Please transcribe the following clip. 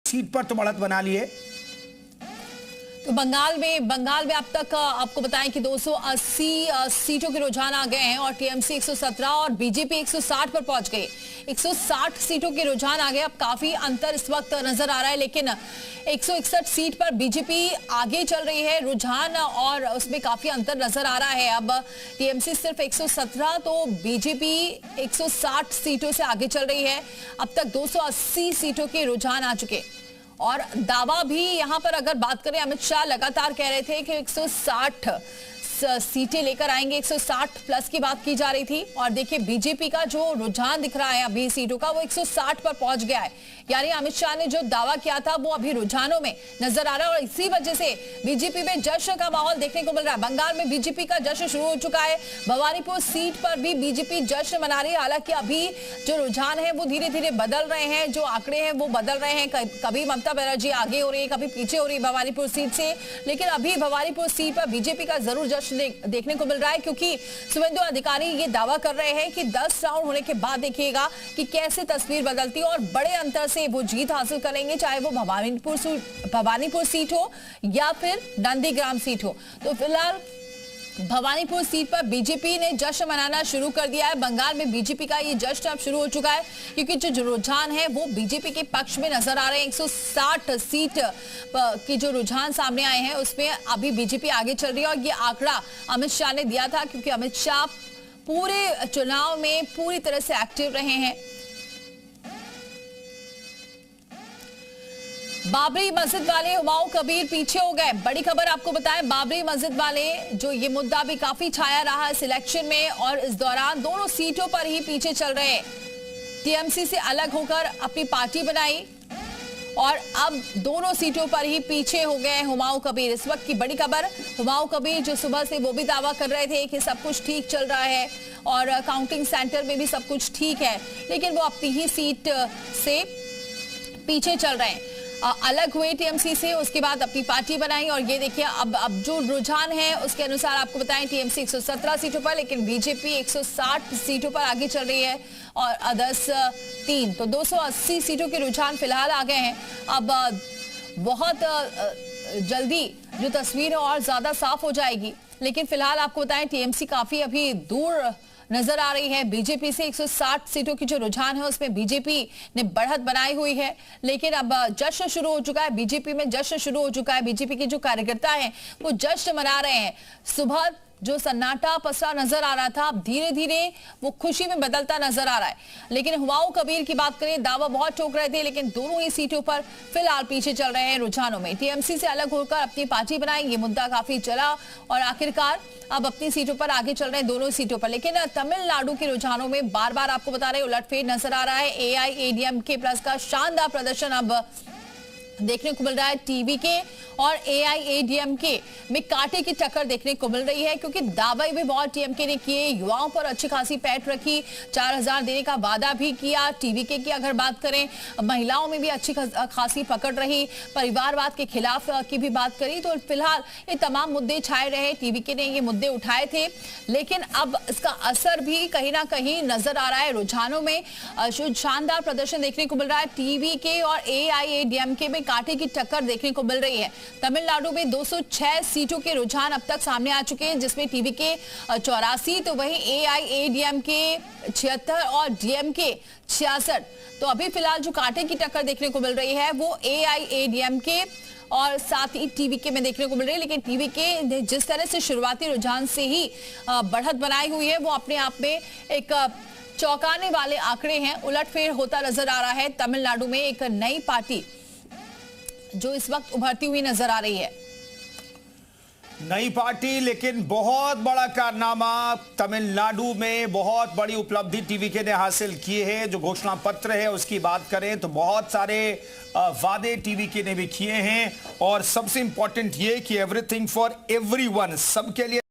Seat पर तो बढ़त बना ली है। तो बंगाल में अब तक आपको बताएं कि 280 सीटों के रुझान आ गए हैं और टीएमसी 117 और बीजेपी 160 पर पहुंच गई। 160 सीटों के रुझान आ गए। अब काफी अंतर इस वक्त नजर आ रहा है, लेकिन 161 सीट पर बीजेपी आगे चल रही है रुझान, और उसमें काफी अंतर नजर आ रहा है। अब टीएमसी सिर्फ 117 तो बीजेपी 160 सीटों से आगे चल रही है। अब तक 280 सीटों के रुझान आ चुके और दावा भी यहां पर अगर बात करें, अमित शाह लगातार कह रहे थे कि 160 सीटें लेकर आएंगे, 160 प्लस की बात की जा रही थी। और देखिए बीजेपी का जो रुझान दिख रहा है अभी सीटों का, वो 160 पर पहुंच गया है। यानी अमित शाह ने जो दावा किया था वो अभी रुझानों में नजर आ रहा है और इसी वजह से बीजेपी में जश्न का माहौल देखने को मिल रहा है। बंगाल में बीजेपी का जश्न शुरू हो चुका है। भवानीपुर सीट पर भी बीजेपी जश्न मना रही है। हालांकि अभी जो रुझान है वो धीरे धीरे बदल रहे हैं, जो आंकड़े हैं वो बदल रहे हैं। कभी ममता बनर्जी आगे हो रही है, कभी पीछे हो रही है भवानीपुर सीट से, लेकिन अभी भवानीपुर सीट पर बीजेपी का जरूर जश्न देखने को मिल रहा है, क्योंकि शुभेंदु अधिकारी ये दावा कर रहे हैं कि 10 राउंड होने के बाद देखिएगा कि कैसे तस्वीर बदलती है और बड़े अंतर से वो जीत हासिल करेंगे, चाहे वो भवानीपुर सीट हो या फिर नंदीग्राम सीट हो। तो फिलहाल भवानीपुर सीट पर बीजेपी ने जश्न मनाना शुरू कर दिया है। बंगाल में बीजेपी का ये जश्न अब शुरू हो चुका है, क्योंकि जो रुझान है वो बीजेपी के पक्ष में नजर आ रहे हैं। 160 सीट की जो रुझान सामने आए हैं उसमें अभी बीजेपी आगे चल रही है। और ये आंकड़ा अमित शाह ने दिया था, क्योंकि अमित शाह पूरे चुनाव में पूरी तरह से एक्टिव रहे हैं। बाबरी मस्जिद वाले हुमायूं कबीर पीछे हो गए। बड़ी खबर आपको बताएं, बाबरी मस्जिद वाले जो ये मुद्दा भी काफी छाया रहा इस इलेक्शन में, और इस दौरान दोनों सीटों पर ही पीछे चल रहे हैं। टीएमसी से अलग होकर अपनी पार्टी बनाई और अब दोनों सीटों पर ही पीछे हो गए हुमायूं कबीर। इस वक्त की बड़ी खबर, हुमायूं कबीर जो सुबह से वो भी दावा कर रहे थे कि सब कुछ ठीक चल रहा है और काउंटिंग सेंटर में भी सब कुछ ठीक है, लेकिन वो अपनी ही सीट से पीछे चल रहे हैं। अलग हुए टीएमसी से, उसके बाद अपनी पार्टी बनाई। और ये देखिए अब जो रुझान है उसके अनुसार आपको बताएं, टीएमसी 117 सीटों पर, लेकिन बीजेपी 160 सीटों पर आगे चल रही है और अदर्स 3, तो 280 सीटों के रुझान फिलहाल आ गए हैं। अब बहुत जल्दी जो तस्वीर है और ज्यादा साफ हो जाएगी, लेकिन फिलहाल आपको बताएं टीएमसी काफी अभी दूर नजर आ रही है बीजेपी से। 160 सीटों की जो रुझान है उसमें बीजेपी ने बढ़त बनाई हुई है, लेकिन अब जश्न शुरू हो चुका है। बीजेपी में जश्न शुरू हो चुका है। बीजेपी के जो कार्यकर्ता हैं वो जश्न मना रहे हैं। सुबह जो सन्नाटा पसरा नजर आ रहा था, अब धीरे धीरे वो खुशी में बदलता नजर आ रहा है। लेकिन हुमायूं कबीर की बात करें, दावा बहुत ठोक रहे थे, लेकिन दोनों ही सीटों पर फिलहाल पीछे चल रहे हैं रुझानों में। टीएमसी से अलग होकर अपनी पार्टी बनाई, ये मुद्दा काफी चला और आखिरकार अब अपनी सीटों पर आगे चल रहे हैं दोनों सीटों पर। लेकिन तमिलनाडु के रुझानों में बार बार आपको बता रहे उलटफेर नजर आ रहा है। एआईएडीएमके प्लस का शानदार प्रदर्शन अब देखने को मिल रहा है। टीवीके और एआईएडीएमके में कांटे की टक्कर देखने को मिल रही है, क्योंकि दावे भी बहुत टीएमके ने किए, युवाओं पर अच्छी खासी पैठ रखी, 4000 देने का वादा भी किया। टीवीके की अगर बात करें, महिलाओं में भी अच्छी खासी पकड़ रही, परिवारवाद के खिलाफ की भी बात करी। तो फिलहाल ये तमाम मुद्दे छाए रहे, टीवीके ने ये मुद्दे उठाए थे, लेकिन अब इसका असर भी कहीं ना कहीं नजर आ रहा है रुझानों में। शानदार प्रदर्शन देखने को मिल रहा है। टीवीके और एआईएडीएमके में कांटे की टक्कर देखने को मिल रही है। तमिलनाडु में 206 सीटों के रुझान अब तक सामने आ चुके हैं, जिसमें टीवीके 84, तो वहीं एआईएडीएमके 76 और डीएमके 66। तो अभी फिलहाल जो कांटे की टक्कर देखने को मिल रही है वो एआईएडीएमके और साथ ही टीवीके में देखने को मिल रही है। लेकिन टीवीके ने जिस तरह से शुरुआती रुझान से ही बढ़त बनाई हुई है, वो अपने आप में एक चौंकाने वाले आंकड़े हैं। उलटफेर होता नजर आ रहा है तमिलनाडु में। एक नई पार्टी जो इस वक्त उभरती हुई नजर आ रही है, नई पार्टी, लेकिन बहुत बड़ा कारनामा तमिलनाडु में, बहुत बड़ी उपलब्धि टीवीके ने हासिल की है। जो घोषणा पत्र है उसकी बात करें तो बहुत सारे वादे टीवीके ने भी किए हैं, और सबसे इंपॉर्टेंट ये कि एवरीथिंग फॉर एवरीवन, सबके लिए